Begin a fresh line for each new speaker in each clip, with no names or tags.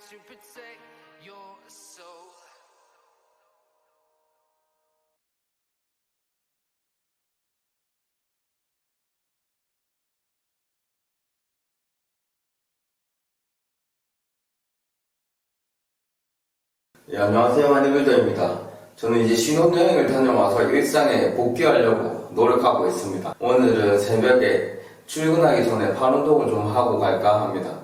to protect your soul.
예, 안녕하세요. 한이빌더입니다. 저는 이제 신혼여행을 다녀와서 일상에 복귀하려고 노력하고 있습니다. 오늘은 새벽에 출근하기 전에 팔 운동을 좀 하고 갈까 합니다.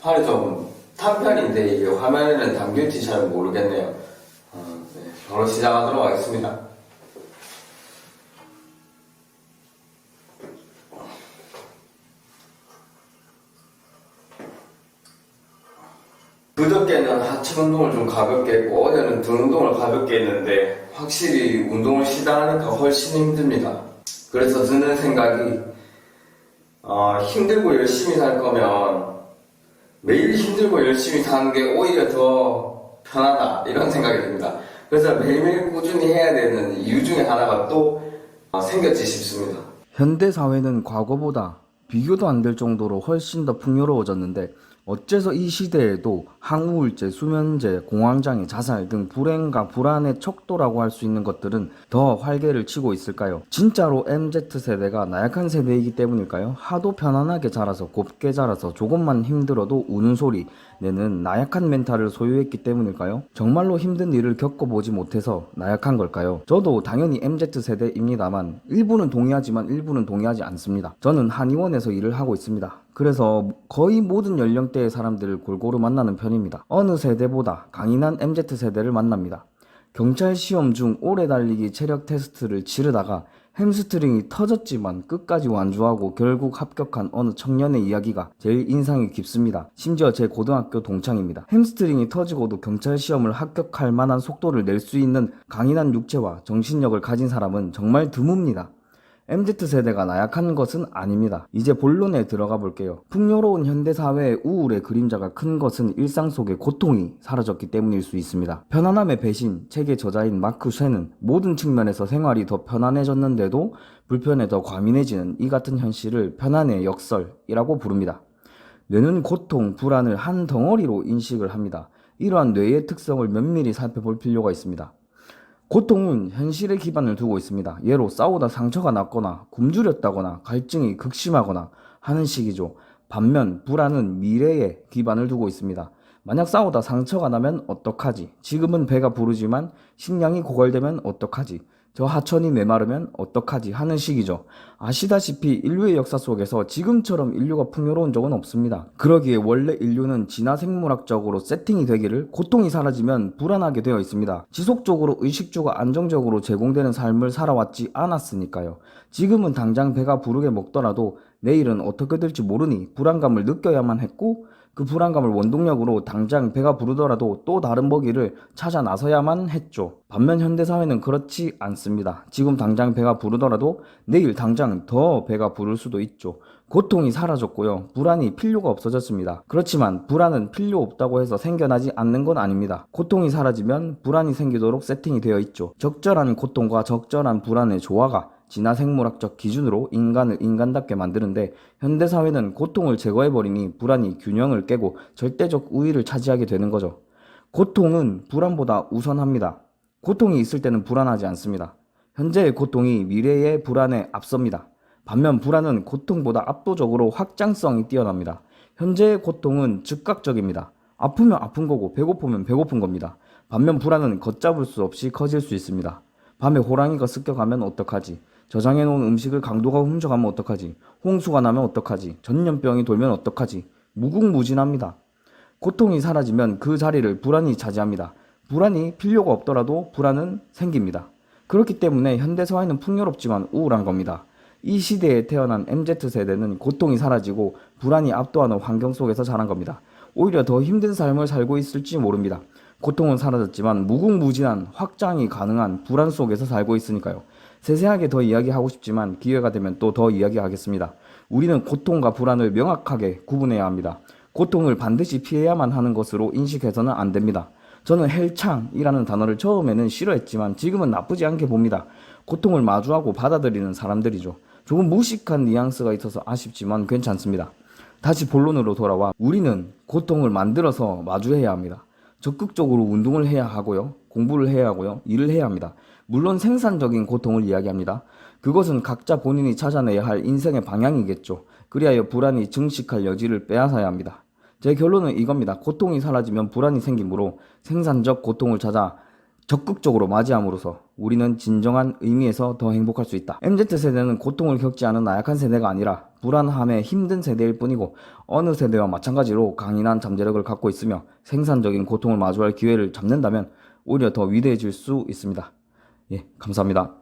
팔이 좀 탄 편인데 이게 화면에는 담길지 잘 모르겠네요. 네, 바로 시작하도록 하겠습니다. 그저께는 하체 운동을 좀 가볍게 했고 어제는 등 운동을 가볍게 했는데 확실히 운동을 시작하니까 훨씬 힘듭니다. 그래서 드는 생각이 힘들고 열심히 살 거면 매일 힘들고 열심히 사는 게 오히려 더 편하다 이런 생각이 듭니다. 그래서 매일매일 꾸준히 해야 되는 이유 중에 하나가 또 생겼지 싶습니다.
현대 사회는 과거보다 비교도 안 될 정도로 훨씬 더 풍요로워졌는데 어째서 이 시대에도 항우울제, 수면제, 공황장애, 자살 등 불행과 불안의 척도라고 할 수 있는 것들은 더 활개를 치고 있을까요? 진짜로 MZ세대가 나약한 세대이기 때문일까요? 하도 편안하게 자라서 곱게 자라서 조금만 힘들어도 우는 소리 내는 나약한 멘탈을 소유했기 때문일까요? 정말로 힘든 일을 겪어보지 못해서 나약한 걸까요? 저도 당연히 MZ세대입니다만 일부는 동의하지만 일부는 동의하지 않습니다. 저는 한의원에서 일을 하고 있습니다. 그래서 거의 모든 연령대의 사람들을 골고루 만나는 편입니다. 어느 세대보다 강인한 MZ세대를 만납니다. 경찰 시험 중 오래 달리기 체력 테스트를 치르다가 햄스트링이 터졌지만 끝까지 완주하고 결국 합격한 어느 청년의 이야기가 제일 인상이 깊습니다. 심지어 제 고등학교 동창입니다. 햄스트링이 터지고도 경찰 시험을 합격할 만한 속도를 낼 수 있는 강인한 육체와 정신력을 가진 사람은 정말 드뭅니다. MZ세대가 나약한 것은 아닙니다. 이제 본론에 들어가 볼게요. 풍요로운 현대사회의 우울의 그림자가 큰 것은 일상 속의 고통이 사라졌기 때문일 수 있습니다. 편안함의 배신, 책의 저자인 마크 쉐는 모든 측면에서 생활이 더 편안해졌는데도 불편에 더 과민해지는 이 같은 현실을 편안의 역설이라고 부릅니다. 뇌는 고통, 불안을 한 덩어리로 인식을 합니다. 이러한 뇌의 특성을 면밀히 살펴볼 필요가 있습니다. 고통은 현실에 기반을 두고 있습니다. 예로 싸우다 상처가 났거나 굶주렸다거나 갈증이 극심하거나 하는 식이죠. 반면 불안은 미래에 기반을 두고 있습니다. 만약 싸우다 상처가 나면 어떡하지? 지금은 배가 부르지만 식량이 고갈되면 어떡하지? 저 하천이 메마르면 어떡하지? 하는 식이죠. 아시다시피 인류의 역사 속에서 지금처럼 인류가 풍요로운 적은 없습니다. 그러기에 원래 인류는 진화생물학적으로 세팅이 되기를 고통이 사라지면 불안하게 되어 있습니다. 지속적으로 의식주가 안정적으로 제공되는 삶을 살아왔지 않았으니까요. 지금은 당장 배가 부르게 먹더라도 내일은 어떻게 될지 모르니 불안감을 느껴야만 했고 그 불안감을 원동력으로 당장 배가 부르더라도 또 다른 먹이를 찾아 나서야만 했죠. 반면 현대사회는 그렇지 않습니다. 지금 당장 배가 부르더라도 내일 당장 더 배가 부를 수도 있죠. 고통이 사라졌고요. 불안이 필요가 없어졌습니다. 그렇지만 불안은 필요 없다고 해서 생겨나지 않는 건 아닙니다. 고통이 사라지면 불안이 생기도록 세팅이 되어 있죠. 적절한 고통과 적절한 불안의 조화가 진화생물학적 기준으로 인간을 인간답게 만드는데 현대사회는 고통을 제거해버리니 불안이 균형을 깨고 절대적 우위를 차지하게 되는 거죠. 고통은 불안보다 우선합니다. 고통이 있을 때는 불안하지 않습니다. 현재의 고통이 미래의 불안에 앞섭니다. 반면 불안은 고통보다 압도적으로 확장성이 뛰어납니다. 현재의 고통은 즉각적입니다. 아프면 아픈 거고 배고프면 배고픈 겁니다. 반면 불안은 걷잡을 수 없이 커질 수 있습니다. 밤에 호랑이가 습격하면 어떡하지? 저장해놓은 음식을 강도가 훔쳐가면 어떡하지? 홍수가 나면 어떡하지? 전염병이 돌면 어떡하지? 무궁무진합니다. 고통이 사라지면 그 자리를 불안이 차지합니다. 불안이 필요가 없더라도 불안은 생깁니다. 그렇기 때문에 현대사회는 풍요롭지만 우울한 겁니다. 이 시대에 태어난 MZ세대는 고통이 사라지고 불안이 압도하는 환경 속에서 자란 겁니다. 오히려 더 힘든 삶을 살고 있을지 모릅니다. 고통은 사라졌지만 무궁무진한 확장이 가능한 불안 속에서 살고 있으니까요. 세세하게 더 이야기하고 싶지만 기회가 되면 또 더 이야기하겠습니다. 우리는 고통과 불안을 명확하게 구분해야 합니다. 고통을 반드시 피해야만 하는 것으로 인식해서는 안 됩니다. 저는 헬창이라는 단어를 처음에는 싫어했지만 지금은 나쁘지 않게 봅니다. 고통을 마주하고 받아들이는 사람들이죠. 조금 무식한 뉘앙스가 있어서 아쉽지만 괜찮습니다. 다시 본론으로 돌아와 우리는 고통을 만들어서 마주해야 합니다. 적극적으로 운동을 해야 하고요. 공부를 해야 하고요. 일을 해야 합니다. 물론 생산적인 고통을 이야기합니다. 그것은 각자 본인이 찾아내야 할 인생의 방향이겠죠. 그리하여 불안이 증식할 여지를 빼앗아야 합니다. 제 결론은 이겁니다. 고통이 사라지면 불안이 생기므로 생산적 고통을 찾아 적극적으로 맞이함으로써 우리는 진정한 의미에서 더 행복할 수 있다. MZ세대는 고통을 겪지 않은 나약한 세대가 아니라 불안함에 힘든 세대일 뿐이고 어느 세대와 마찬가지로 강인한 잠재력을 갖고 있으며 생산적인 고통을 마주할 기회를 잡는다면 오히려 더 위대해질 수 있습니다. 예, 감사합니다.